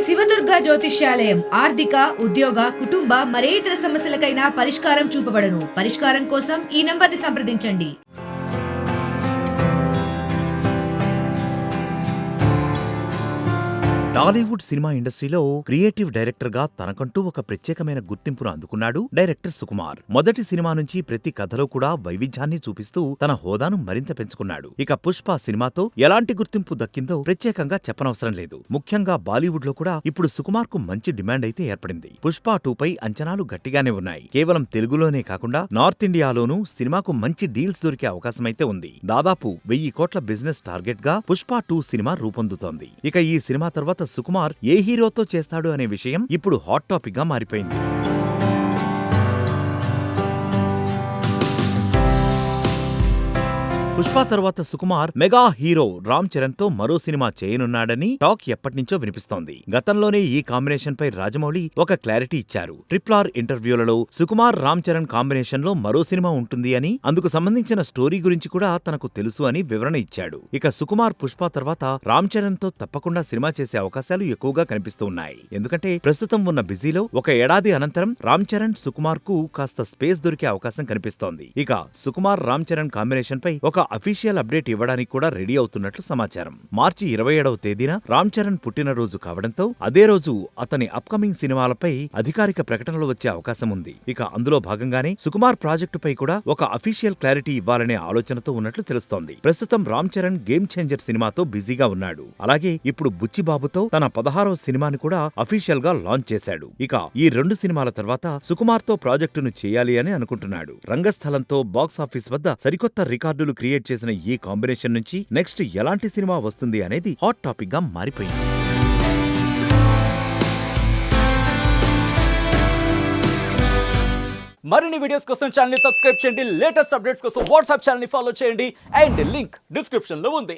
శివదుర్గ జ్యోతిష్యాలయం ఆర్థిక, ఉద్యోగ, కుటుంబ మరే ఇతర సమస్యలకైనా పరిష్కారం చూపబడను. పరిష్కారం కోసం ఈ నంబర్ని సంప్రదించండి. టాలీవుడ్ సినిమా ఇండస్ట్రీలో క్రియేటివ్ డైరెక్టర్ గా తనకంటూ ఒక ప్రత్యేకమైన గుర్తింపును అందుకున్నాడు డైరెక్టర్ సుకుమార్. మొదటి సినిమా నుంచి ప్రతి కథలో కూడా వైవిధ్యాన్ని చూపిస్తూ తన హోదాను మరింత పెంచుకున్నాడు. ఇక పుష్ప సినిమాతో ఎలాంటి గుర్తింపు దక్కిందో ప్రత్యేకంగా చెప్పనవసరం లేదు. ముఖ్యంగా బాలీవుడ్ లో కూడా ఇప్పుడు సుకుమార్ కు మంచి డిమాండ్ అయితే ఏర్పడింది. పుష్ప 2 పై అంచనాలు గట్టిగానే ఉన్నాయి. కేవలం తెలుగులోనే కాకుండా నార్త్ ఇండియాలోనూ సినిమాకు మంచి డీల్స్ దొరికే అవకాశమైతే ఉంది. దాదాపు 1000 కోట్ల బిజినెస్ టార్గెట్ గా పుష్ప 2 సినిమా రూపొందుతోంది. ఇక ఈ సినిమా తర్వాత సుకుమార్ ఏ హీరోతో చేస్తాడు అనే విషయం ఇప్పుడు హాట్ టాపిక్ గా మారిపోయింది. పుష్ప తర్వాత సుకుమార్ మెగా హీరో రామ్ చరణ్ తో మరో సినిమా చేయనున్నాడని టాక్ ఎప్పటినుంచో వినిపిస్తోంది. గతంలోనే ఈ కాంబినేషన్ పై రాజమౌళి ఒక క్లారిటీ ఇచ్చారు. RRR ఇంటర్వ్యూలలో సుకుమార్ రామ్ చరణ్ కాంబినేషన్ లో మరో సినిమా ఉంటుంది అని, అందుకు సంబంధించిన స్టోరీ గురించి కూడా తనకు తెలుసు అని వివరణ ఇచ్చాడు. ఇక సుకుమార్ పుష్ప తర్వాత రామ్ చరణ్ తో తప్పకుండా సినిమా చేసే అవకాశాలు ఎక్కువగా కనిపిస్తూ ఉన్నాయి. ఎందుకంటే ప్రస్తుతం ఉన్న బిజీలో ఒక ఏడాది అనంతరం రామ్ చరణ్ సుకుమార్ కు కాస్త స్పేస్ దొరికే అవకాశం కనిపిస్తోంది. ఇక సుకుమార్ రామ్ చరణ్ కాంబినేషన్ పై ఒక అఫీషియల్ అప్డేట్ ఇవ్వడానికి కూడా రెడీ అవుతున్నట్లు సమాచారం. మార్చి 27వ తేదీన రామ్ చరణ్ పుట్టినరోజు కావడంతో అదే రోజు అతని అప్కమింగ్ సినిమాలపై అధికారిక ప్రకటనలు వచ్చే అవకాశం ఉంది. ఇక అందులో భాగంగానే సుకుమార్ ప్రాజెక్టుపై కూడా ఒక అఫీషియల్ క్లారిటీ ఇవ్వాలనే ఆలోచనతో ఉన్నట్లు తెలుస్తోంది. ప్రస్తుతం రామ్ చరణ్ గేమ్ చేంజర్ సినిమాతో బిజీగా ఉన్నాడు. అలాగే ఇప్పుడు బుచ్చిబాబుతో తన 16వ సినిమాని కూడా అఫీషియల్ గా లాంచ్ చేశాడు. ఇక ఈ 2 సినిమాల తర్వాత సుకుమార్ తో ప్రాజెక్టును చేయాలి అని అనుకుంటున్నాడు. రంగస్థలంతో బాక్సాఫీస్ వద్ద సరికొత్త రికార్డులు క్రియేట్ చేసిన ఈ కాంబినేషన్ నుంచి నెక్స్ట్ ఎలాంటి సినిమా వస్తుంది అనేది హాట్ టాపిక్ గా మారిపోయింది. మరిన్ని వీడియోస్ కోసం ఛానల్ ని సబ్స్క్రైబ్ చేయండి. లేటెస్ట్ అప్డేట్స్ కోసం వాట్సాప్ ఛానల్ ని ఫాలో చేయండి. అండ్ లింక్ డిస్క్రిప్షన్ లో ఉంది.